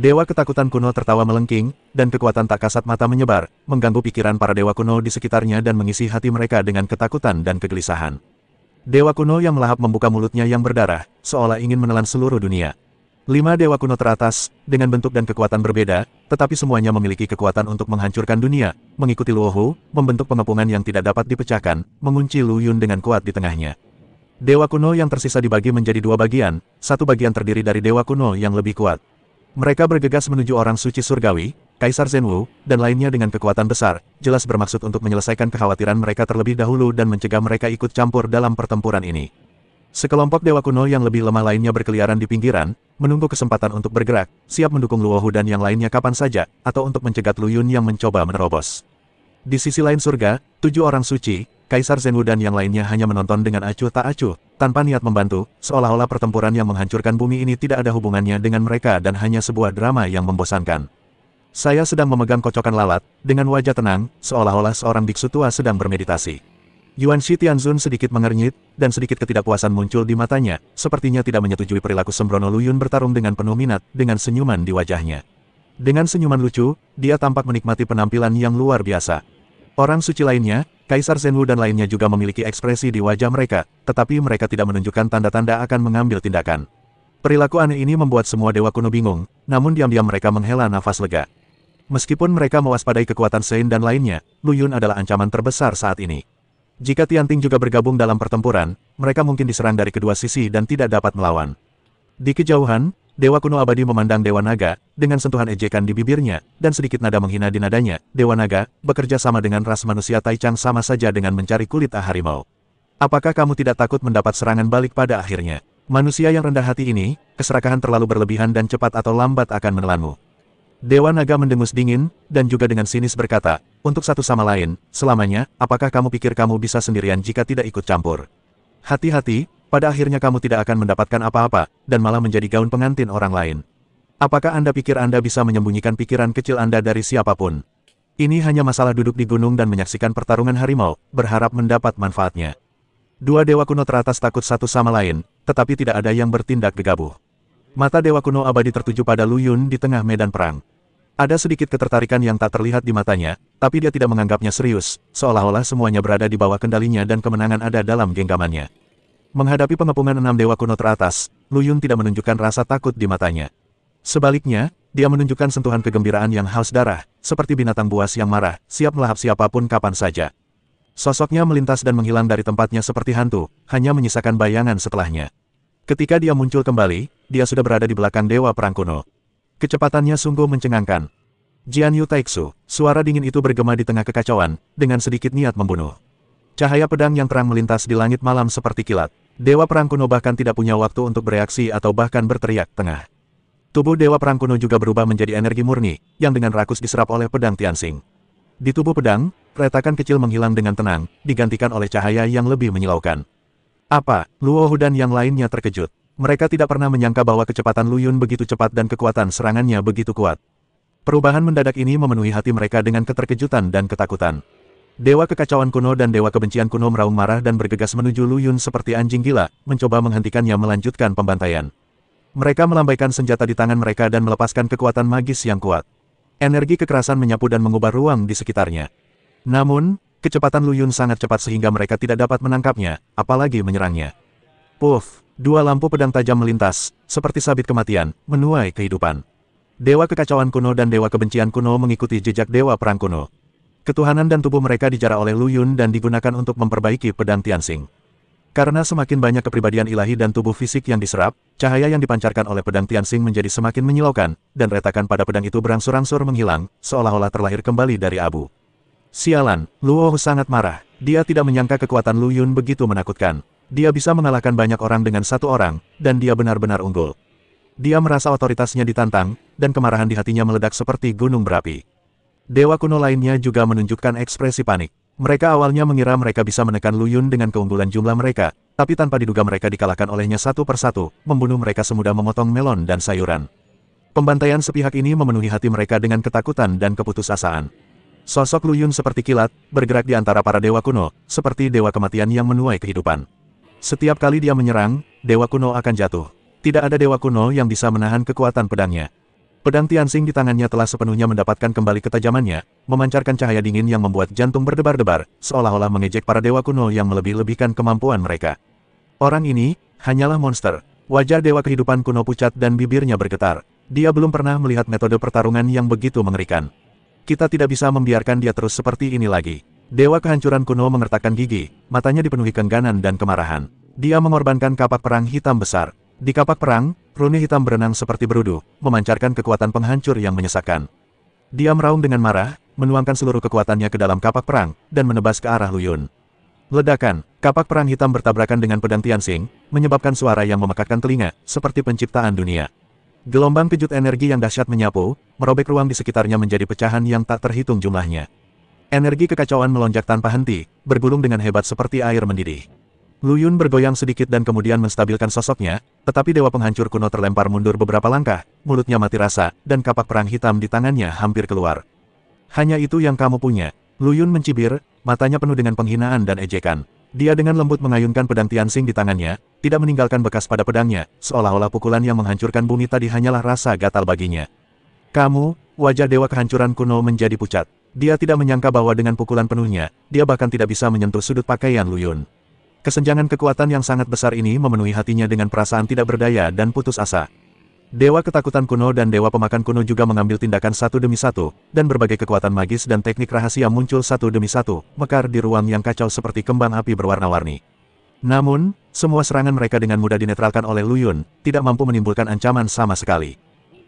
Dewa ketakutan kuno tertawa melengking, dan kekuatan tak kasat mata menyebar, mengganggu pikiran para dewa kuno di sekitarnya dan mengisi hati mereka dengan ketakutan dan kegelisahan. Dewa kuno yang melahap membuka mulutnya yang berdarah, seolah ingin menelan seluruh dunia. 5 dewa kuno teratas, dengan bentuk dan kekuatan berbeda, tetapi semuanya memiliki kekuatan untuk menghancurkan dunia, mengikuti Luohu, membentuk pengepungan yang tidak dapat dipecahkan, mengunci Lu Yun dengan kuat di tengahnya. Dewa kuno yang tersisa dibagi menjadi 2 bagian, satu bagian terdiri dari dewa kuno yang lebih kuat. Mereka bergegas menuju orang suci surgawi, Kaisar Zhenwu, dan lainnya dengan kekuatan besar, jelas bermaksud untuk menyelesaikan kekhawatiran mereka terlebih dahulu dan mencegah mereka ikut campur dalam pertempuran ini. Sekelompok dewa kuno yang lebih lemah lainnya berkeliaran di pinggiran, menunggu kesempatan untuk bergerak, siap mendukung Luohu dan yang lainnya kapan saja, atau untuk mencegat Lu Yun yang mencoba menerobos. Di sisi lain surga, 7 orang suci, Kaisar Zhenwu dan yang lainnya hanya menonton dengan acuh tak acuh, tanpa niat membantu, seolah-olah pertempuran yang menghancurkan bumi ini tidak ada hubungannya dengan mereka dan hanya sebuah drama yang membosankan. Saya sedang memegang kocokan lalat, dengan wajah tenang, seolah-olah seorang biksu tua sedang bermeditasi. Yuan Shi Tianzun sedikit mengernyit, dan sedikit ketidakpuasan muncul di matanya, sepertinya tidak menyetujui perilaku sembrono Lu Yun bertarung dengan penuh minat, dengan senyuman di wajahnya. Dengan senyuman lucu, dia tampak menikmati penampilan yang luar biasa. Orang suci lainnya, Kaisar Zhenwu dan lainnya juga memiliki ekspresi di wajah mereka, tetapi mereka tidak menunjukkan tanda-tanda akan mengambil tindakan. Perilaku aneh ini membuat semua dewa kuno bingung, namun diam-diam mereka menghela nafas lega. Meskipun mereka mewaspadai kekuatan Sein dan lainnya, Lu Yun adalah ancaman terbesar saat ini. Jika Tianting juga bergabung dalam pertempuran, mereka mungkin diserang dari kedua sisi dan tidak dapat melawan. Di kejauhan, Dewa kuno abadi memandang Dewa Naga, dengan sentuhan ejekan di bibirnya, dan sedikit nada menghina di nadanya. Dewa Naga, bekerja sama dengan ras manusia Taichang sama saja dengan mencari kulit harimau. Apakah kamu tidak takut mendapat serangan balik pada akhirnya? Manusia yang rendah hati ini, keserakahan terlalu berlebihan dan cepat atau lambat akan menelanmu. Dewa Naga mendengus dingin, dan juga dengan sinis berkata, untuk satu sama lain, selamanya, apakah kamu pikir kamu bisa sendirian jika tidak ikut campur? Hati-hati, pada akhirnya kamu tidak akan mendapatkan apa-apa, dan malah menjadi gaun pengantin orang lain. Apakah Anda pikir Anda bisa menyembunyikan pikiran kecil Anda dari siapapun? Ini hanya masalah duduk di gunung dan menyaksikan pertarungan harimau, berharap mendapat manfaatnya. 2 dewa kuno teratas takut satu sama lain, tetapi tidak ada yang bertindak gegabah. Mata dewa kuno abadi tertuju pada Lu Yun di tengah medan perang. Ada sedikit ketertarikan yang tak terlihat di matanya, tapi dia tidak menganggapnya serius, seolah-olah semuanya berada di bawah kendalinya dan kemenangan ada dalam genggamannya. Menghadapi pengepungan 6 dewa kuno teratas, Lu Yun tidak menunjukkan rasa takut di matanya. Sebaliknya, dia menunjukkan sentuhan kegembiraan yang haus darah, seperti binatang buas yang marah, siap melahap siapapun kapan saja. Sosoknya melintas dan menghilang dari tempatnya seperti hantu, hanya menyisakan bayangan setelahnya. Ketika dia muncul kembali, dia sudah berada di belakang dewa perang kuno. Kecepatannya sungguh mencengangkan. Jian Yu Taixu, suara dingin itu bergema di tengah kekacauan, dengan sedikit niat membunuh. Cahaya pedang yang terang melintas di langit malam seperti kilat. Dewa perang kuno bahkan tidak punya waktu untuk bereaksi atau bahkan berteriak tengah. Tubuh dewa perang kuno juga berubah menjadi energi murni, yang dengan rakus diserap oleh pedang Tianxing. Di tubuh pedang, retakan kecil menghilang dengan tenang, digantikan oleh cahaya yang lebih menyilaukan. Apa? Luohu dan yang lainnya terkejut. Mereka tidak pernah menyangka bahwa kecepatan Lu Yun begitu cepat dan kekuatan serangannya begitu kuat. Perubahan mendadak ini memenuhi hati mereka dengan keterkejutan dan ketakutan. Dewa kekacauan kuno dan dewa kebencian kuno meraung marah dan bergegas menuju Lu Yun seperti anjing gila, mencoba menghentikannya melanjutkan pembantaian. Mereka melambaikan senjata di tangan mereka dan melepaskan kekuatan magis yang kuat. Energi kekerasan menyapu dan mengubah ruang di sekitarnya. Namun, kecepatan Lu Yun sangat cepat sehingga mereka tidak dapat menangkapnya, apalagi menyerangnya. Puff, 2 lampu pedang tajam melintas, seperti sabit kematian, menuai kehidupan. Dewa kekacauan kuno dan dewa kebencian kuno mengikuti jejak dewa perang kuno. Ketuhanan dan tubuh mereka dijara oleh Lu Yun dan digunakan untuk memperbaiki pedang Tianxing. Karena semakin banyak kepribadian ilahi dan tubuh fisik yang diserap, cahaya yang dipancarkan oleh pedang Tianxing menjadi semakin menyilaukan, dan retakan pada pedang itu berangsur-angsur menghilang, seolah-olah terlahir kembali dari abu. Sialan, Luohu sangat marah. Dia tidak menyangka kekuatan Lu Yun begitu menakutkan. Dia bisa mengalahkan banyak orang dengan 1 orang, dan dia benar-benar unggul. Dia merasa otoritasnya ditantang, dan kemarahan di hatinya meledak seperti gunung berapi. Dewa kuno lainnya juga menunjukkan ekspresi panik. Mereka awalnya mengira mereka bisa menekan Lu Yun dengan keunggulan jumlah mereka, tapi tanpa diduga mereka dikalahkan olehnya satu persatu, membunuh mereka semudah memotong melon dan sayuran. Pembantaian sepihak ini memenuhi hati mereka dengan ketakutan dan keputusasaan. Sosok Lu Yun seperti kilat, bergerak di antara para dewa kuno, seperti dewa kematian yang menuai kehidupan. Setiap kali dia menyerang, dewa kuno akan jatuh. Tidak ada dewa kuno yang bisa menahan kekuatan pedangnya. Pedang Tianxing di tangannya telah sepenuhnya mendapatkan kembali ketajamannya, memancarkan cahaya dingin yang membuat jantung berdebar-debar, seolah-olah mengejek para dewa kuno yang melebih-lebihkan kemampuan mereka. Orang ini hanyalah monster. Wajah dewa kehidupan kuno pucat dan bibirnya bergetar. Dia belum pernah melihat metode pertarungan yang begitu mengerikan. Kita tidak bisa membiarkan dia terus seperti ini lagi. Dewa kehancuran kuno mengertakkan gigi, matanya dipenuhi kengganan dan kemarahan. Dia mengorbankan kapak perang hitam besar. Di kapak perang, rune hitam berenang seperti berudu, memancarkan kekuatan penghancur yang menyesakkan. Dia meraung dengan marah, menuangkan seluruh kekuatannya ke dalam kapak perang, dan menebas ke arah Lu Yun. Ledakan, kapak perang hitam bertabrakan dengan pedang Tianxing, menyebabkan suara yang memekakkan telinga, seperti penciptaan dunia. Gelombang kejut energi yang dahsyat menyapu, merobek ruang di sekitarnya menjadi pecahan yang tak terhitung jumlahnya. Energi kekacauan melonjak tanpa henti, bergulung dengan hebat seperti air mendidih. Lu Yun bergoyang sedikit dan kemudian menstabilkan sosoknya, tetapi dewa penghancur kuno terlempar mundur beberapa langkah, mulutnya mati rasa, dan kapak perang hitam di tangannya hampir keluar. Hanya itu yang kamu punya. Lu Yun mencibir, matanya penuh dengan penghinaan dan ejekan. Dia dengan lembut mengayunkan pedang Tianxing di tangannya, tidak meninggalkan bekas pada pedangnya, seolah-olah pukulan yang menghancurkan bumi tadi hanyalah rasa gatal baginya. Kamu, wajah dewa kehancuran kuno menjadi pucat. Dia tidak menyangka bahwa dengan pukulan penuhnya, dia bahkan tidak bisa menyentuh sudut pakaian Lu Yun. Kesenjangan kekuatan yang sangat besar ini memenuhi hatinya dengan perasaan tidak berdaya dan putus asa. Dewa ketakutan kuno dan dewa pemakan kuno juga mengambil tindakan satu demi satu, dan berbagai kekuatan magis dan teknik rahasia muncul satu demi satu, mekar di ruang yang kacau seperti kembang api berwarna-warni. Namun, semua serangan mereka dengan mudah dinetralkan oleh Lu Yun, tidak mampu menimbulkan ancaman sama sekali.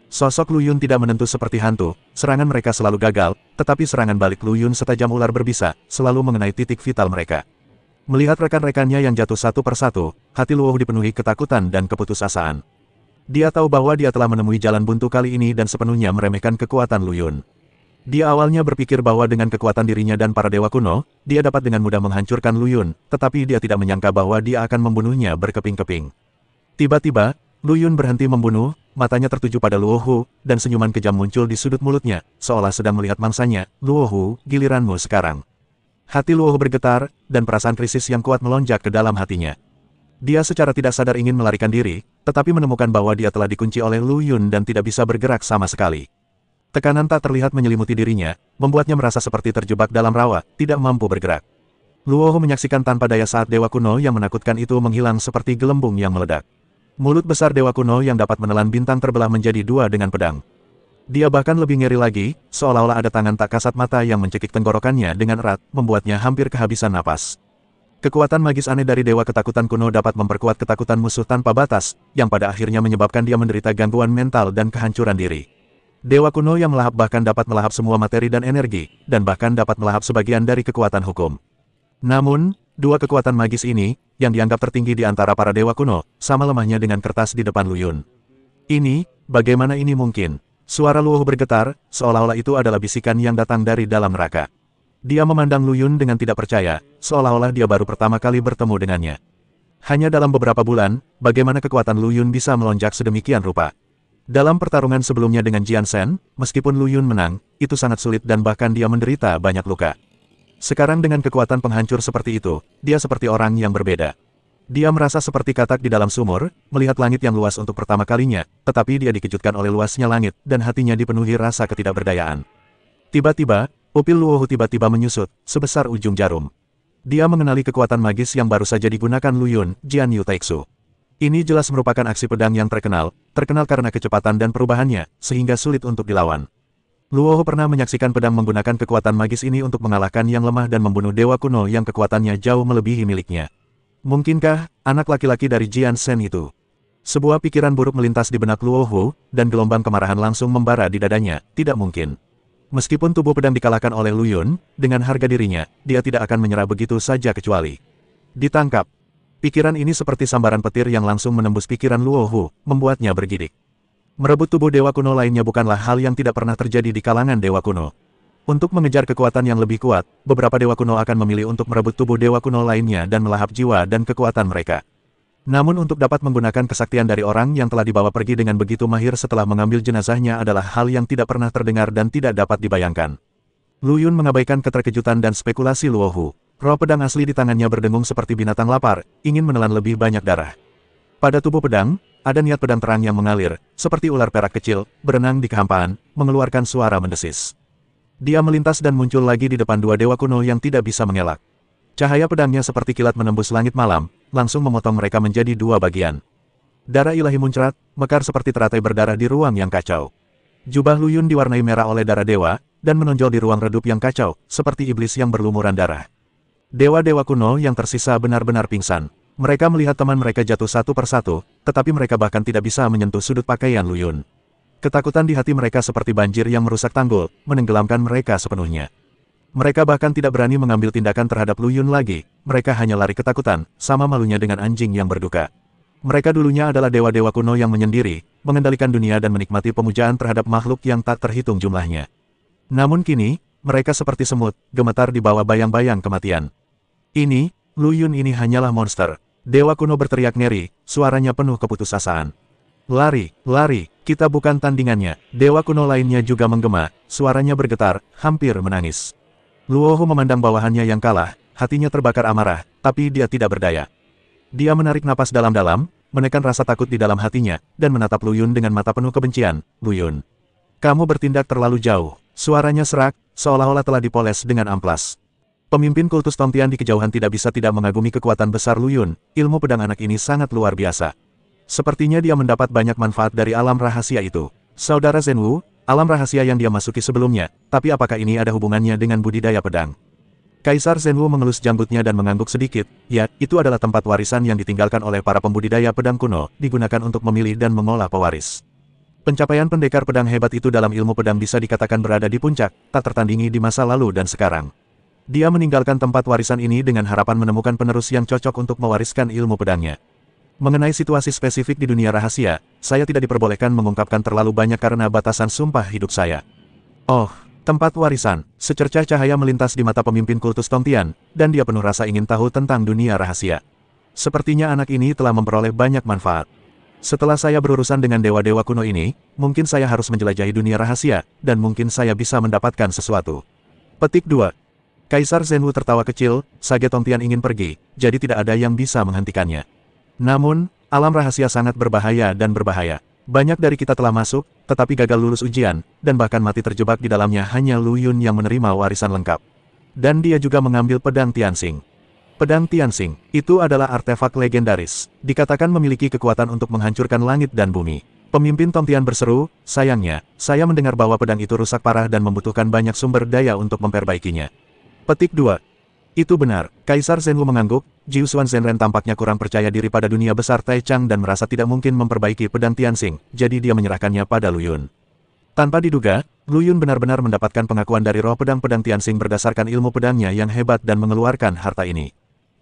Sosok Lu Yun tidak menentu seperti hantu, serangan mereka selalu gagal, tetapi serangan balik Lu Yun setajam ular berbisa, selalu mengenai titik vital mereka. Melihat rekan-rekannya yang jatuh satu persatu, hati Luohu dipenuhi ketakutan dan keputusasaan. Dia tahu bahwa dia telah menemui jalan buntu kali ini dan sepenuhnya meremehkan kekuatan Lu Yun. Dia awalnya berpikir bahwa dengan kekuatan dirinya dan para dewa kuno, dia dapat dengan mudah menghancurkan Lu Yun, tetapi dia tidak menyangka bahwa dia akan membunuhnya berkeping-keping. Tiba-tiba, Lu Yun berhenti membunuh, matanya tertuju pada Luohu, dan senyuman kejam muncul di sudut mulutnya, seolah sedang melihat mangsanya. Luohu, giliranmu sekarang. Hati Luohu bergetar, dan perasaan krisis yang kuat melonjak ke dalam hatinya. Dia secara tidak sadar ingin melarikan diri, tetapi menemukan bahwa dia telah dikunci oleh Lu Yun dan tidak bisa bergerak sama sekali. Tekanan tak terlihat menyelimuti dirinya, membuatnya merasa seperti terjebak dalam rawa, tidak mampu bergerak. Luohu menyaksikan tanpa daya saat dewa kuno yang menakutkan itu menghilang seperti gelembung yang meledak. Mulut besar dewa kuno yang dapat menelan bintang terbelah menjadi dua dengan pedang. Dia bahkan lebih ngeri lagi, seolah-olah ada tangan tak kasat mata yang mencekik tenggorokannya dengan erat, membuatnya hampir kehabisan napas. Kekuatan magis aneh dari dewa ketakutan kuno dapat memperkuat ketakutan musuh tanpa batas, yang pada akhirnya menyebabkan dia menderita gangguan mental dan kehancuran diri. Dewa kuno yang melahap bahkan dapat melahap semua materi dan energi, dan bahkan dapat melahap sebagian dari kekuatan hukum. Namun, dua kekuatan magis ini, yang dianggap tertinggi di antara para dewa kuno, sama lemahnya dengan kertas di depan Lu Yun. Ini, bagaimana ini mungkin? Suara Luohu bergetar, seolah-olah itu adalah bisikan yang datang dari dalam neraka. Dia memandang Lu Yun dengan tidak percaya, seolah-olah dia baru pertama kali bertemu dengannya. Hanya dalam beberapa bulan, bagaimana kekuatan Lu Yun bisa melonjak sedemikian rupa. Dalam pertarungan sebelumnya dengan Jian Shen, meskipun Lu Yun menang, itu sangat sulit dan bahkan dia menderita banyak luka. Sekarang dengan kekuatan penghancur seperti itu, dia seperti orang yang berbeda. Dia merasa seperti katak di dalam sumur, melihat langit yang luas untuk pertama kalinya, tetapi dia dikejutkan oleh luasnya langit, dan hatinya dipenuhi rasa ketidakberdayaan. Tiba-tiba, pupil Luohu tiba-tiba menyusut, sebesar ujung jarum. Dia mengenali kekuatan magis yang baru saja digunakan Lu Yun, Jian Yu Taixu. Ini jelas merupakan aksi pedang yang terkenal karena kecepatan dan perubahannya, sehingga sulit untuk dilawan. Luohu pernah menyaksikan pedang menggunakan kekuatan magis ini untuk mengalahkan yang lemah dan membunuh dewa kuno yang kekuatannya jauh melebihi miliknya. Mungkinkah, anak laki-laki dari Jian Shen itu? Sebuah pikiran buruk melintas di benak Luohu, dan gelombang kemarahan langsung membara di dadanya. Tidak mungkin. Meskipun tubuh pedang dikalahkan oleh Lu Yun, dengan harga dirinya, dia tidak akan menyerah begitu saja kecuali ditangkap. Pikiran ini seperti sambaran petir yang langsung menembus pikiran Luohu, membuatnya bergidik. Merebut tubuh dewa kuno lainnya bukanlah hal yang tidak pernah terjadi di kalangan dewa kuno. Untuk mengejar kekuatan yang lebih kuat, beberapa dewa kuno akan memilih untuk merebut tubuh dewa kuno lainnya dan melahap jiwa dan kekuatan mereka. Namun untuk dapat menggunakan kesaktian dari orang yang telah dibawa pergi dengan begitu mahir setelah mengambil jenazahnya adalah hal yang tidak pernah terdengar dan tidak dapat dibayangkan. Lu Yun mengabaikan keterkejutan dan spekulasi Luohu. Roh pedang asli di tangannya berdengung seperti binatang lapar, ingin menelan lebih banyak darah. Pada tubuh pedang, ada niat pedang terang yang mengalir, seperti ular perak kecil, berenang di kehampaan, mengeluarkan suara mendesis. Dia melintas dan muncul lagi di depan dua dewa kuno yang tidak bisa mengelak. Cahaya pedangnya seperti kilat menembus langit malam, langsung memotong mereka menjadi dua bagian. Darah ilahi muncrat, mekar seperti teratai berdarah di ruang yang kacau. Jubah Lu Yun diwarnai merah oleh darah dewa, dan menonjol di ruang redup yang kacau, seperti iblis yang berlumuran darah. Dewa-dewa kuno yang tersisa benar-benar pingsan. Mereka melihat teman mereka jatuh satu persatu, tetapi mereka bahkan tidak bisa menyentuh sudut pakaian Lu Yun. Ketakutan di hati mereka seperti banjir yang merusak tanggul, menenggelamkan mereka sepenuhnya. Mereka bahkan tidak berani mengambil tindakan terhadap Lu Yun lagi, mereka hanya lari ketakutan, sama malunya dengan anjing yang berduka. Mereka dulunya adalah dewa-dewa kuno yang menyendiri, mengendalikan dunia dan menikmati pemujaan terhadap makhluk yang tak terhitung jumlahnya. Namun kini, mereka seperti semut, gemetar di bawah bayang-bayang kematian. Ini, Lu Yun ini hanyalah monster. Dewa kuno berteriak ngeri, suaranya penuh keputusasaan. Lari, lari, kita bukan tandingannya. Dewa kuno lainnya juga menggema, suaranya bergetar, hampir menangis. Luohu memandang bawahannya yang kalah, hatinya terbakar amarah, tapi dia tidak berdaya. Dia menarik napas dalam-dalam, menekan rasa takut di dalam hatinya, dan menatap Lu Yun dengan mata penuh kebencian. Lu Yun, kamu bertindak terlalu jauh. Suaranya serak, seolah-olah telah dipoles dengan amplas. Pemimpin kultus Tongtian di kejauhan tidak bisa tidak mengagumi kekuatan besar Lu Yun, ilmu pedang anak ini sangat luar biasa. Sepertinya dia mendapat banyak manfaat dari alam rahasia itu. Saudara Zhenwu, alam rahasia yang dia masuki sebelumnya, tapi apakah ini ada hubungannya dengan budidaya pedang? Kaisar Zhenwu mengelus janggutnya dan mengangguk sedikit, ya, itu adalah tempat warisan yang ditinggalkan oleh para pembudidaya pedang kuno, digunakan untuk memilih dan mengolah pewaris. Pencapaian pendekar pedang hebat itu dalam ilmu pedang bisa dikatakan berada di puncak, tak tertandingi di masa lalu dan sekarang. Dia meninggalkan tempat warisan ini dengan harapan menemukan penerus yang cocok untuk mewariskan ilmu pedangnya. Mengenai situasi spesifik di dunia rahasia, saya tidak diperbolehkan mengungkapkan terlalu banyak karena batasan sumpah hidup saya. Oh, tempat warisan. Secercah cahaya melintas di mata pemimpin kultus Tongtian, dan dia penuh rasa ingin tahu tentang dunia rahasia. Sepertinya anak ini telah memperoleh banyak manfaat. Setelah saya berurusan dengan dewa-dewa kuno ini, mungkin saya harus menjelajahi dunia rahasia, dan mungkin saya bisa mendapatkan sesuatu. Petik 2. Kaisar Zhenwu tertawa kecil, Sage Tongtian ingin pergi, jadi tidak ada yang bisa menghentikannya. Namun, alam rahasia sangat berbahaya dan berbahaya. Banyak dari kita telah masuk, tetapi gagal lulus ujian, dan bahkan mati terjebak di dalamnya hanya Lu Yun yang menerima warisan lengkap. Dan dia juga mengambil pedang Tianxing. Pedang Tianxing, itu adalah artefak legendaris, dikatakan memiliki kekuatan untuk menghancurkan langit dan bumi. Pemimpin Tongtian berseru, sayangnya, saya mendengar bahwa pedang itu rusak parah dan membutuhkan banyak sumber daya untuk memperbaikinya. Petik 2. Itu benar, Kaisar Zhenwu mengangguk, Jiusuan Zhenren tampaknya kurang percaya diri pada dunia besar Taichang dan merasa tidak mungkin memperbaiki pedang Tianxing, jadi dia menyerahkannya pada Lu Yun. Tanpa diduga, Lu Yun benar-benar mendapatkan pengakuan dari roh pedang-pedang Tianxing berdasarkan ilmu pedangnya yang hebat dan mengeluarkan harta ini.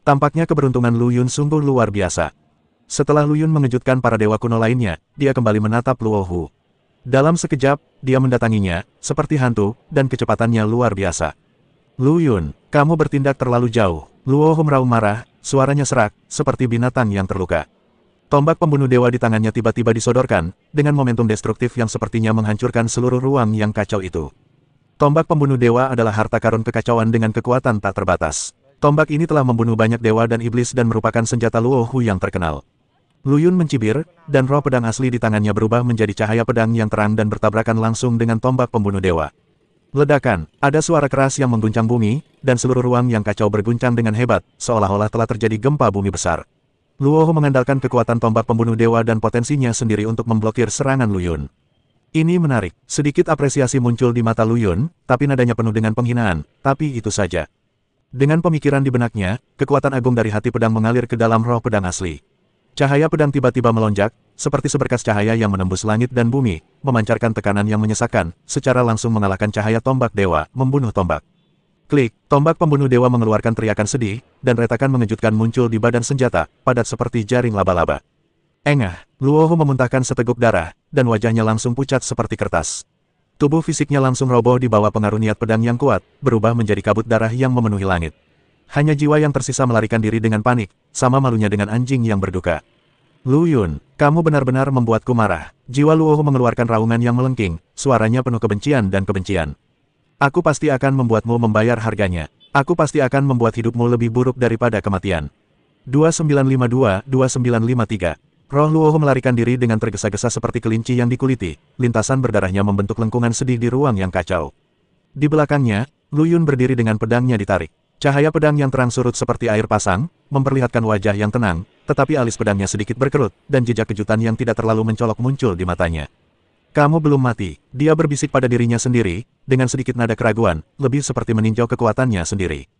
Tampaknya keberuntungan Lu Yun sungguh luar biasa. Setelah Lu Yun mengejutkan para dewa kuno lainnya, dia kembali menatap Luohu. Dalam sekejap, dia mendatanginya, seperti hantu, dan kecepatannya luar biasa. Lu Yun, kamu bertindak terlalu jauh. Luohu meraung marah, suaranya serak, seperti binatang yang terluka. Tombak pembunuh dewa di tangannya tiba-tiba disodorkan, dengan momentum destruktif yang sepertinya menghancurkan seluruh ruang yang kacau itu. Tombak pembunuh dewa adalah harta karun kekacauan dengan kekuatan tak terbatas. Tombak ini telah membunuh banyak dewa dan iblis dan merupakan senjata Luohu yang terkenal. Lu Yun mencibir, dan roh pedang asli di tangannya berubah menjadi cahaya pedang yang terang dan bertabrakan langsung dengan tombak pembunuh dewa. Ledakan, ada suara keras yang mengguncang bumi, dan seluruh ruang yang kacau berguncang dengan hebat, seolah-olah telah terjadi gempa bumi besar. Luohu mengandalkan kekuatan tombak pembunuh dewa dan potensinya sendiri untuk memblokir serangan Lu Yun. Ini menarik, sedikit apresiasi muncul di mata Lu Yun, tapi nadanya penuh dengan penghinaan, tapi itu saja. Dengan pemikiran di benaknya, kekuatan agung dari hati pedang mengalir ke dalam roh pedang asli. Cahaya pedang tiba-tiba melonjak, seperti seberkas cahaya yang menembus langit dan bumi, memancarkan tekanan yang menyesakkan, secara langsung mengalahkan cahaya tombak dewa, membunuh tombak. Klik, tombak pembunuh dewa mengeluarkan teriakan sedih, dan retakan mengejutkan muncul di badan senjata, padat seperti jaring laba-laba. Engah, Luohu memuntahkan seteguk darah, dan wajahnya langsung pucat seperti kertas. Tubuh fisiknya langsung roboh di bawah pengaruh niat pedang yang kuat, berubah menjadi kabut darah yang memenuhi langit. Hanya jiwa yang tersisa melarikan diri dengan panik, sama malunya dengan anjing yang berduka. Lu Yun, kamu benar-benar membuatku marah. Jiwa Luohu mengeluarkan raungan yang melengking, suaranya penuh kebencian dan kebencian. Aku pasti akan membuatmu membayar harganya. Aku pasti akan membuat hidupmu lebih buruk daripada kematian. 2952-2953 Roh Luohu melarikan diri dengan tergesa-gesa seperti kelinci yang dikuliti, lintasan berdarahnya membentuk lengkungan sedih di ruang yang kacau. Di belakangnya, Lu Yun berdiri dengan pedangnya ditarik. Cahaya pedang yang terang surut seperti air pasang, memperlihatkan wajah yang tenang, tetapi alis pedangnya sedikit berkerut, dan jejak kejutan yang tidak terlalu mencolok muncul di matanya. Kamu belum mati, dia berbisik pada dirinya sendiri, dengan sedikit nada keraguan, lebih seperti meninjau kekuatannya sendiri.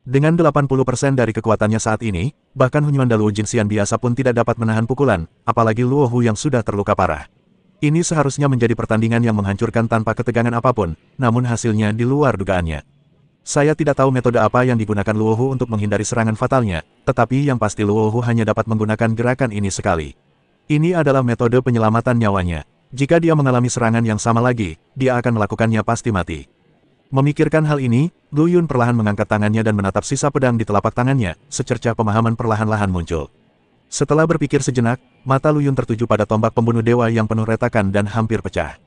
Dengan 80% dari kekuatannya saat ini, bahkan Hunyuan Daluo Jinxian biasa pun tidak dapat menahan pukulan, apalagi Luohu yang sudah terluka parah. Ini seharusnya menjadi pertandingan yang menghancurkan tanpa ketegangan apapun, namun hasilnya di luar dugaannya. Saya tidak tahu metode apa yang digunakan Luohu untuk menghindari serangan fatalnya, tetapi yang pasti Luohu hanya dapat menggunakan gerakan ini sekali. Ini adalah metode penyelamatan nyawanya. Jika dia mengalami serangan yang sama lagi, dia akan melakukannya pasti mati. Memikirkan hal ini, Lu Yun perlahan mengangkat tangannya dan menatap sisa pedang di telapak tangannya, secercah pemahaman perlahan-lahan muncul. Setelah berpikir sejenak, mata Lu Yun tertuju pada tombak pembunuh dewa yang penuh retakan dan hampir pecah.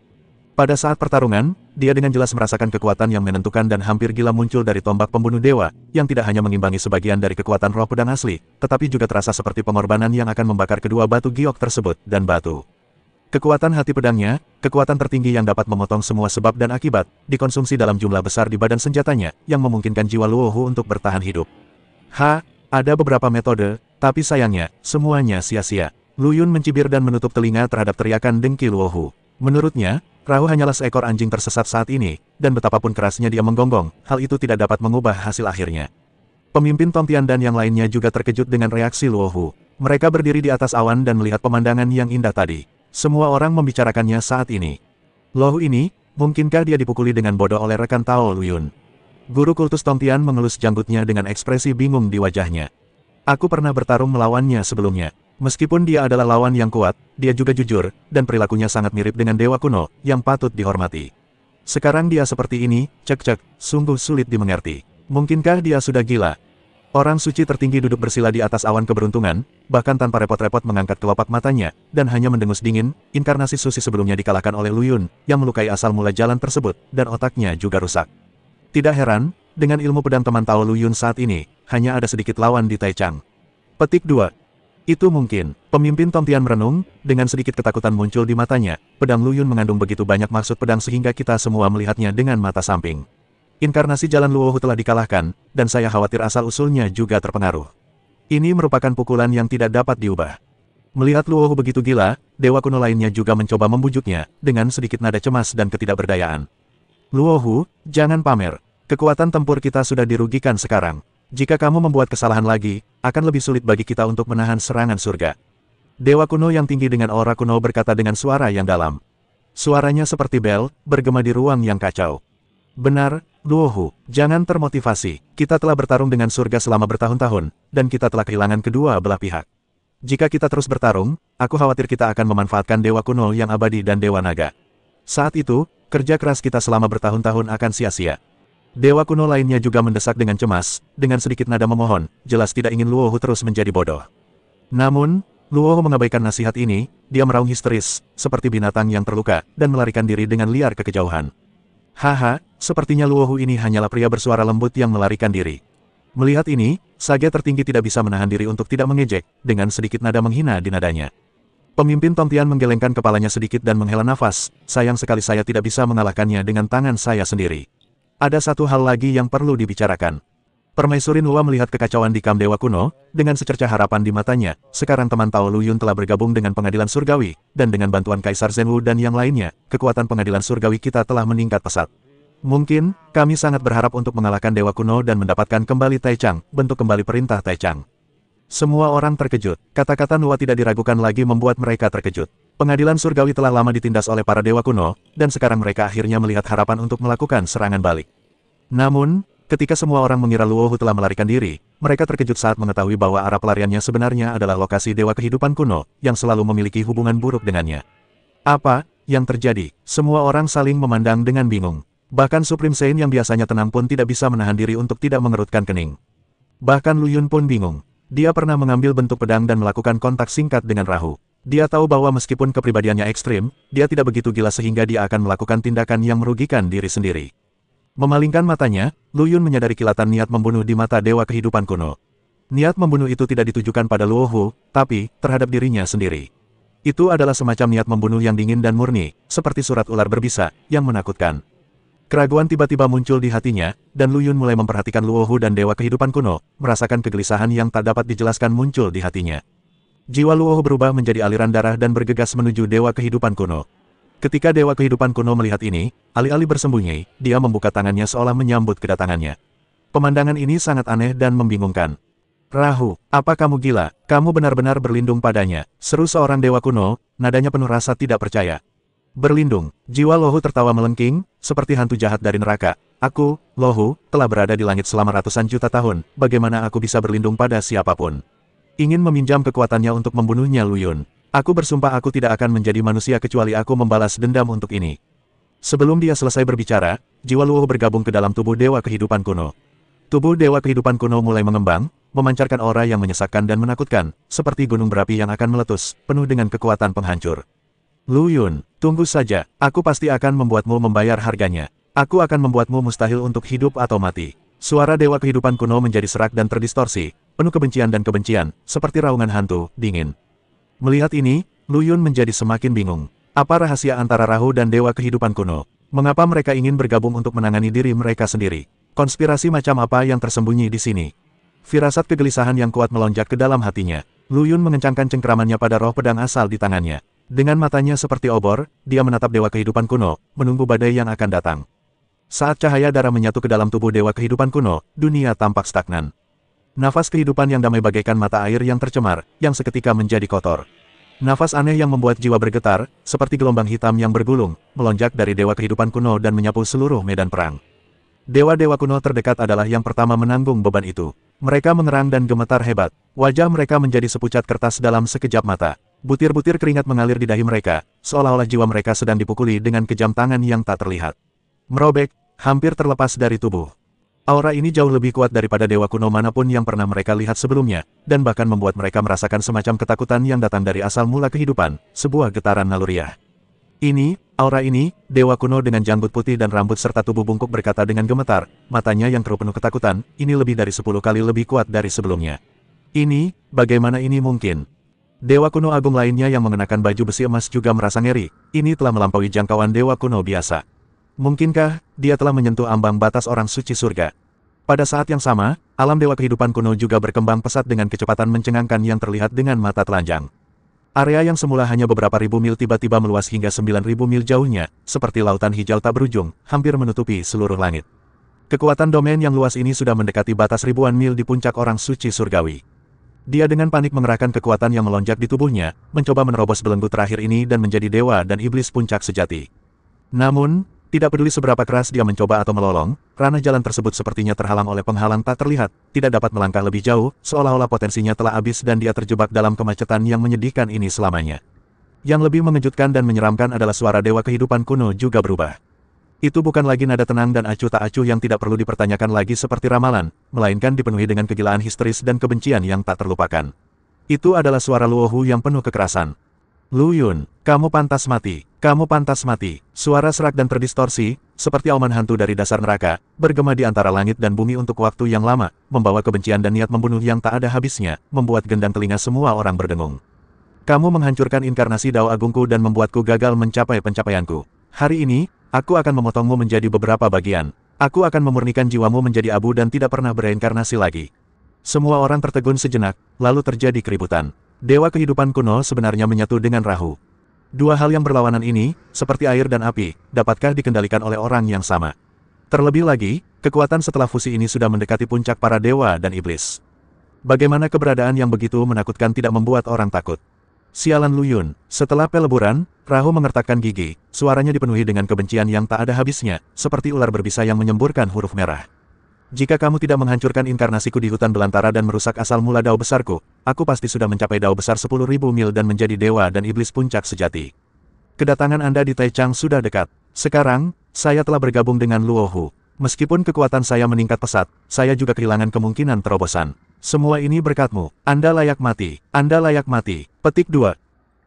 Pada saat pertarungan, dia dengan jelas merasakan kekuatan yang menentukan dan hampir gila muncul dari tombak pembunuh dewa, yang tidak hanya mengimbangi sebagian dari kekuatan roh pedang asli, tetapi juga terasa seperti pengorbanan yang akan membakar kedua batu giok tersebut, dan batu. Kekuatan hati pedangnya, kekuatan tertinggi yang dapat memotong semua sebab dan akibat, dikonsumsi dalam jumlah besar di badan senjatanya, yang memungkinkan jiwa Luohu untuk bertahan hidup. Ada beberapa metode, tapi sayangnya, semuanya sia-sia. Lu Yun mencibir dan menutup telinga terhadap teriakan dengki Luohu. Menurutnya, Rahu hanyalah seekor anjing tersesat saat ini, dan betapapun kerasnya dia menggonggong, hal itu tidak dapat mengubah hasil akhirnya. Pemimpin Tongtian dan yang lainnya juga terkejut dengan reaksi Luohu. Mereka berdiri di atas awan dan melihat pemandangan yang indah tadi. Semua orang membicarakannya saat ini. Luohu ini, mungkinkah dia dipukuli dengan bodoh oleh rekan Tao Lu Yun? Guru kultus Tongtian mengelus janggutnya dengan ekspresi bingung di wajahnya. Aku pernah bertarung melawannya sebelumnya. Meskipun dia adalah lawan yang kuat, dia juga jujur, dan perilakunya sangat mirip dengan dewa kuno, yang patut dihormati. Sekarang dia seperti ini, cek-cek, sungguh sulit dimengerti. Mungkinkah dia sudah gila? Orang suci tertinggi duduk bersila di atas awan keberuntungan, bahkan tanpa repot-repot mengangkat kelopak matanya, dan hanya mendengus dingin, inkarnasi suci sebelumnya dikalahkan oleh Lu Yun, yang melukai asal mula jalan tersebut, dan otaknya juga rusak. Tidak heran, dengan ilmu pedang teman Tao Lu Yun saat ini, hanya ada sedikit lawan di Taichang. Petik 2. Itu mungkin. Pemimpin Tongtian merenung, dengan sedikit ketakutan muncul di matanya, pedang Lu Yun mengandung begitu banyak maksud pedang sehingga kita semua melihatnya dengan mata samping. Inkarnasi jalan Luohu telah dikalahkan, dan saya khawatir asal-usulnya juga terpengaruh. Ini merupakan pukulan yang tidak dapat diubah. Melihat Luohu begitu gila, dewa kuno lainnya juga mencoba membujuknya, dengan sedikit nada cemas dan ketidakberdayaan. Luohu, jangan pamer. Kekuatan tempur kita sudah dirugikan sekarang. Jika kamu membuat kesalahan lagi, akan lebih sulit bagi kita untuk menahan serangan surga. Dewa kuno yang tinggi dengan aura kuno berkata dengan suara yang dalam. Suaranya seperti bel, bergema di ruang yang kacau. Benar, Luohu, jangan termotivasi. Kita telah bertarung dengan surga selama bertahun-tahun, dan kita telah kehilangan kedua belah pihak. Jika kita terus bertarung, aku khawatir kita akan memanfaatkan dewa kuno yang abadi dan dewa naga. Saat itu, kerja keras kita selama bertahun-tahun akan sia-sia. Dewa kuno lainnya juga mendesak dengan cemas, dengan sedikit nada memohon, jelas tidak ingin Luohu terus menjadi bodoh. Namun, Luohu mengabaikan nasihat ini, dia meraung histeris, seperti binatang yang terluka, dan melarikan diri dengan liar ke kejauhan. Sepertinya Luohu ini hanyalah pria bersuara lembut yang melarikan diri. Melihat ini, Sage tertinggi tidak bisa menahan diri untuk tidak mengejek, dengan sedikit nada menghina di nadanya. Pemimpin Tongtian menggelengkan kepalanya sedikit dan menghela nafas, sayang sekali saya tidak bisa mengalahkannya dengan tangan saya sendiri. Ada satu hal lagi yang perlu dibicarakan. Permaisuri Nuwa melihat kekacauan di kamp dewa kuno, dengan secercah harapan di matanya, sekarang teman Tao Lu Yun telah bergabung dengan pengadilan surgawi, dan dengan bantuan Kaisar Zhenwu dan yang lainnya, kekuatan pengadilan surgawi kita telah meningkat pesat. Mungkin, kami sangat berharap untuk mengalahkan dewa kuno dan mendapatkan kembali Taichang, bentuk kembali perintah Taichang. Semua orang terkejut, kata-kata Nuwa tidak diragukan lagi membuat mereka terkejut. Pengadilan surgawi telah lama ditindas oleh para dewa kuno, dan sekarang mereka akhirnya melihat harapan untuk melakukan serangan balik. Namun, ketika semua orang mengira Luohu telah melarikan diri, mereka terkejut saat mengetahui bahwa arah pelariannya sebenarnya adalah lokasi dewa kehidupan kuno, yang selalu memiliki hubungan buruk dengannya. Apa yang terjadi? Semua orang saling memandang dengan bingung. Bahkan Supreme Saint yang biasanya tenang pun tidak bisa menahan diri untuk tidak mengerutkan kening. Bahkan Lu Yun pun bingung. Dia pernah mengambil bentuk pedang dan melakukan kontak singkat dengan Rahu. Dia tahu bahwa meskipun kepribadiannya ekstrim, dia tidak begitu gila sehingga dia akan melakukan tindakan yang merugikan diri sendiri. Memalingkan matanya, Lu Yun menyadari kilatan niat membunuh di mata dewa kehidupan kuno. Niat membunuh itu tidak ditujukan pada Luo Hu, tapi terhadap dirinya sendiri. Itu adalah semacam niat membunuh yang dingin dan murni, seperti surat ular berbisa, yang menakutkan. Keraguan tiba-tiba muncul di hatinya, dan Lu Yun mulai memperhatikan Luo Hu dan Dewa Kehidupan Kuno, merasakan kegelisahan yang tak dapat dijelaskan muncul di hatinya. Jiwa Luo Hu berubah menjadi aliran darah dan bergegas menuju Dewa Kehidupan Kuno. Ketika Dewa Kehidupan Kuno melihat ini, alih-alih bersembunyi, dia membuka tangannya seolah menyambut kedatangannya. Pemandangan ini sangat aneh dan membingungkan. Rahu, apa kamu gila? Kamu benar-benar berlindung padanya, seru seorang Dewa Kuno, nadanya penuh rasa tidak percaya. Berlindung, jiwa Luo Hu tertawa melengking, seperti hantu jahat dari neraka. Aku, Luo Hu, telah berada di langit selama ratusan juta tahun, bagaimana aku bisa berlindung pada siapapun? Ingin meminjam kekuatannya untuk membunuhnya Lu Yun. Aku bersumpah aku tidak akan menjadi manusia kecuali aku membalas dendam untuk ini. Sebelum dia selesai berbicara, jiwa Luo Hu bergabung ke dalam tubuh Dewa Kehidupan Kuno. Tubuh Dewa Kehidupan Kuno mulai mengembang, memancarkan aura yang menyesakkan dan menakutkan, seperti gunung berapi yang akan meletus, penuh dengan kekuatan penghancur. Lu Yun, tunggu saja, aku pasti akan membuatmu membayar harganya. Aku akan membuatmu mustahil untuk hidup atau mati. Suara Dewa Kehidupan Kuno menjadi serak dan terdistorsi, penuh kebencian dan kebencian, seperti raungan hantu, dingin. Melihat ini, Lu Yun menjadi semakin bingung. Apa rahasia antara Rahu dan Dewa Kehidupan Kuno? Mengapa mereka ingin bergabung untuk menangani diri mereka sendiri? Konspirasi macam apa yang tersembunyi di sini? Firasat kegelisahan yang kuat melonjak ke dalam hatinya. Lu Yun mengencangkan cengkramannya pada roh pedang asal di tangannya. Dengan matanya seperti obor, dia menatap Dewa Kehidupan Kuno, menunggu badai yang akan datang. Saat cahaya darah menyatu ke dalam tubuh Dewa Kehidupan Kuno, dunia tampak stagnan. Nafas kehidupan yang damai bagaikan mata air yang tercemar, yang seketika menjadi kotor. Nafas aneh yang membuat jiwa bergetar, seperti gelombang hitam yang bergulung, melonjak dari Dewa Kehidupan Kuno dan menyapu seluruh medan perang. Dewa-dewa kuno terdekat adalah yang pertama menanggung beban itu. Mereka mengerang dan gemetar hebat. Wajah mereka menjadi sepucat kertas dalam sekejap mata. Butir-butir keringat mengalir di dahi mereka, seolah-olah jiwa mereka sedang dipukuli dengan kejam tangan yang tak terlihat. Merobek, hampir terlepas dari tubuh. Aura ini jauh lebih kuat daripada dewa kuno manapun yang pernah mereka lihat sebelumnya, dan bahkan membuat mereka merasakan semacam ketakutan yang datang dari asal mula kehidupan, sebuah getaran naluriah. Aura ini, dewa kuno dengan janggut putih dan rambut serta tubuh bungkuk berkata dengan gemetar, matanya yang keruh penuh ketakutan, ini lebih dari 10 kali lebih kuat dari sebelumnya. Bagaimana ini mungkin? Dewa kuno agung lainnya yang mengenakan baju besi emas juga merasa ngeri, ini telah melampaui jangkauan dewa kuno biasa. Mungkinkah, dia telah menyentuh ambang batas orang suci surga? Pada saat yang sama, alam dewa kehidupan kuno juga berkembang pesat dengan kecepatan mencengangkan yang terlihat dengan mata telanjang. Area yang semula hanya beberapa ribu mil tiba-tiba meluas hingga 9.000 mil jauhnya, seperti lautan hijau tak berujung, hampir menutupi seluruh langit. Kekuatan domain yang luas ini sudah mendekati batas ribuan mil di puncak orang suci surgawi. Dia dengan panik mengerahkan kekuatan yang melonjak di tubuhnya, mencoba menerobos belenggu terakhir ini dan menjadi dewa dan iblis puncak sejati. Namun, tidak peduli seberapa keras dia mencoba atau melolong, ranah jalan tersebut sepertinya terhalang oleh penghalang tak terlihat, tidak dapat melangkah lebih jauh, seolah-olah potensinya telah habis dan dia terjebak dalam kemacetan yang menyedihkan ini selamanya. Yang lebih mengejutkan dan menyeramkan adalah suara dewa kehidupan kuno juga berubah. Itu bukan lagi nada tenang dan acuh tak acuh yang tidak perlu dipertanyakan lagi seperti ramalan, melainkan dipenuhi dengan kegilaan histeris dan kebencian yang tak terlupakan. Itu adalah suara Luo Hu yang penuh kekerasan. Lu Yun, kamu pantas mati. Kamu pantas mati. Suara serak dan terdistorsi, seperti auman hantu dari dasar neraka, bergema di antara langit dan bumi untuk waktu yang lama, membawa kebencian dan niat membunuh yang tak ada habisnya, membuat gendang telinga semua orang berdengung. Kamu menghancurkan inkarnasi Dao Agungku dan membuatku gagal mencapai pencapaianku. Hari ini, aku akan memotongmu menjadi beberapa bagian. Aku akan memurnikan jiwamu menjadi abu dan tidak pernah bereinkarnasi lagi. Semua orang tertegun sejenak, lalu terjadi keributan. Dewa kehidupan kuno sebenarnya menyatu dengan Rahu. Dua hal yang berlawanan ini, seperti air dan api, dapatkah dikendalikan oleh orang yang sama? Terlebih lagi, kekuatan setelah fusi ini sudah mendekati puncak para dewa dan iblis. Bagaimana keberadaan yang begitu menakutkan tidak membuat orang takut? Sialan Lu Yun, setelah peleburan, Rahu mengertakkan gigi, suaranya dipenuhi dengan kebencian yang tak ada habisnya, seperti ular berbisa yang menyemburkan huruf merah. Jika kamu tidak menghancurkan inkarnasiku di hutan belantara dan merusak asal mula dao besarku, aku pasti sudah mencapai dao besar 10.000 mil dan menjadi dewa dan iblis puncak sejati. Kedatangan Anda di Taichang sudah dekat. Sekarang, saya telah bergabung dengan Luo Hu. Meskipun kekuatan saya meningkat pesat, saya juga kehilangan kemungkinan terobosan. Semua ini berkatmu. Anda layak mati. Anda layak mati. Petik 2.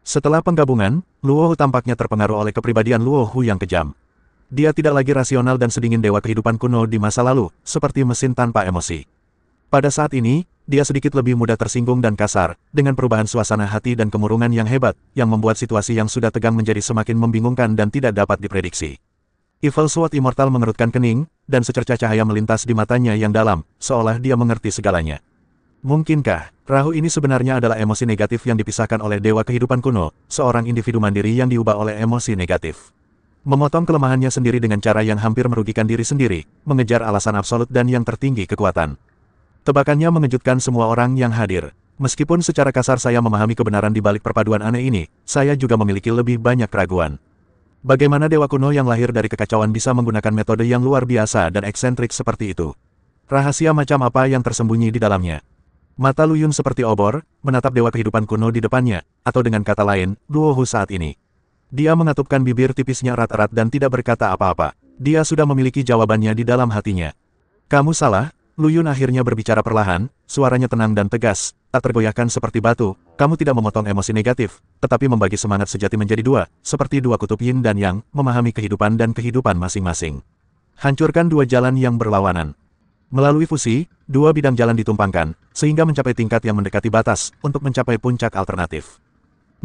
Setelah penggabungan, Luo Hu tampaknya terpengaruh oleh kepribadian Luo Hu yang kejam. Dia tidak lagi rasional dan sedingin dewa kehidupan kuno di masa lalu, seperti mesin tanpa emosi. Pada saat ini, dia sedikit lebih mudah tersinggung dan kasar, dengan perubahan suasana hati dan kemurungan yang hebat, yang membuat situasi yang sudah tegang menjadi semakin membingungkan dan tidak dapat diprediksi. Evil Sword Immortal mengerutkan kening, dan secercah cahaya melintas di matanya yang dalam, seolah dia mengerti segalanya. Mungkinkah, Rahu ini sebenarnya adalah emosi negatif yang dipisahkan oleh Dewa Kehidupan Kuno, seorang individu mandiri yang diubah oleh emosi negatif. Memotong kelemahannya sendiri dengan cara yang hampir merugikan diri sendiri, mengejar alasan absolut dan yang tertinggi kekuatan. Tebakannya mengejutkan semua orang yang hadir. Meskipun secara kasar saya memahami kebenaran di balik perpaduan aneh ini, saya juga memiliki lebih banyak keraguan. Bagaimana Dewa Kuno yang lahir dari kekacauan bisa menggunakan metode yang luar biasa dan eksentrik seperti itu? Rahasia macam apa yang tersembunyi di dalamnya? Mata Lu Yun seperti obor, menatap Dewa Kehidupan Kuno di depannya, atau dengan kata lain, Luo Hu saat ini. Dia mengatupkan bibir tipisnya erat-erat dan tidak berkata apa-apa. Dia sudah memiliki jawabannya di dalam hatinya. Kamu salah. Lu Yun akhirnya berbicara perlahan, suaranya tenang dan tegas, tak tergoyahkan seperti batu. Kamu tidak memotong emosi negatif, tetapi membagi semangat sejati menjadi dua, seperti dua kutub yin dan yang, memahami kehidupan dan kehidupan masing-masing. Hancurkan dua jalan yang berlawanan. Melalui fusi, dua bidang jalan ditumpangkan, sehingga mencapai tingkat yang mendekati batas, untuk mencapai puncak alternatif.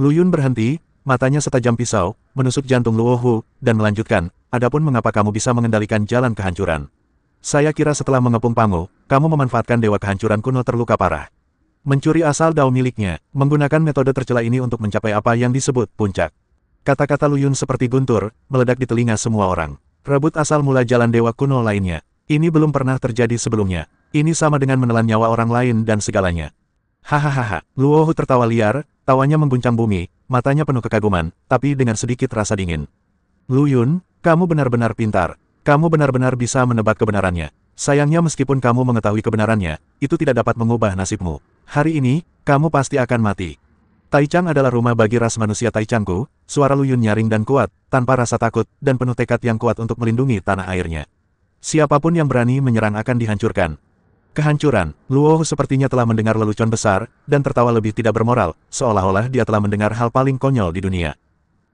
Lu Yun berhenti, matanya setajam pisau, menusuk jantung Luo Hu, dan melanjutkan, adapun mengapa kamu bisa mengendalikan jalan kehancuran. Saya kira setelah mengepung Pangu, kamu memanfaatkan Dewa Kehancuran Kuno terluka parah. Mencuri asal dao miliknya, menggunakan metode tercela ini untuk mencapai apa yang disebut puncak. Kata-kata Lu Yun seperti guntur, meledak di telinga semua orang. Rebut asal mula jalan Dewa Kuno lainnya. Ini belum pernah terjadi sebelumnya. Ini sama dengan menelan nyawa orang lain dan segalanya. Hahaha, Luo Hu tertawa liar, tawanya mengguncang bumi, matanya penuh kekaguman, tapi dengan sedikit rasa dingin. Lu Yun, kamu benar-benar pintar. Kamu benar-benar bisa menebak kebenarannya. Sayangnya meskipun kamu mengetahui kebenarannya, itu tidak dapat mengubah nasibmu. Hari ini, kamu pasti akan mati. Taichang adalah rumah bagi ras manusia Taichangku, suara Lu Yun nyaring dan kuat, tanpa rasa takut, dan penuh tekad yang kuat untuk melindungi tanah airnya. Siapapun yang berani menyerang akan dihancurkan. Kehancuran, Luo Hu sepertinya telah mendengar lelucon besar, dan tertawa lebih tidak bermoral, seolah-olah dia telah mendengar hal paling konyol di dunia.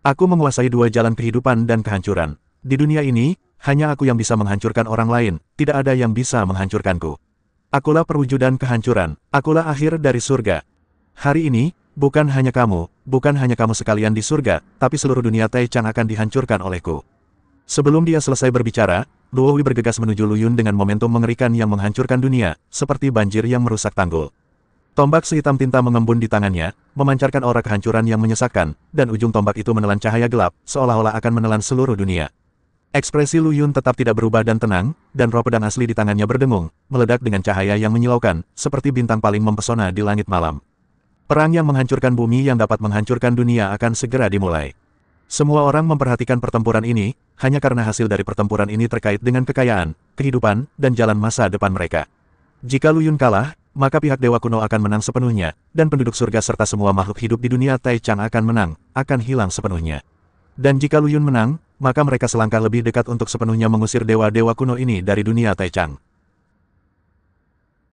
Aku menguasai dua jalan kehidupan dan kehancuran. Di dunia ini, hanya aku yang bisa menghancurkan orang lain, tidak ada yang bisa menghancurkanku. Akulah perwujudan kehancuran, akulah akhir dari surga. Hari ini, bukan hanya kamu sekalian di surga, tapi seluruh dunia Taichang akan dihancurkan olehku. Sebelum dia selesai berbicara, Luo Hu bergegas menuju Lu Yun dengan momentum mengerikan yang menghancurkan dunia, seperti banjir yang merusak tanggul. Tombak sehitam tinta mengembun di tangannya, memancarkan aura kehancuran yang menyesakkan, dan ujung tombak itu menelan cahaya gelap, seolah-olah akan menelan seluruh dunia. Ekspresi Lu Yun tetap tidak berubah dan tenang, dan roh pedang asli di tangannya berdengung, meledak dengan cahaya yang menyilaukan, seperti bintang paling mempesona di langit malam. Perang yang menghancurkan bumi yang dapat menghancurkan dunia akan segera dimulai. Semua orang memperhatikan pertempuran ini, hanya karena hasil dari pertempuran ini terkait dengan kekayaan, kehidupan, dan jalan masa depan mereka. Jika Lu Yun kalah, maka pihak Dewa Kuno akan menang sepenuhnya, dan penduduk surga serta semua makhluk hidup di dunia Taichang akan menang, akan hilang sepenuhnya. Dan jika Lu Yun menang, maka mereka selangkah lebih dekat untuk sepenuhnya mengusir dewa-dewa kuno ini dari dunia Taichang.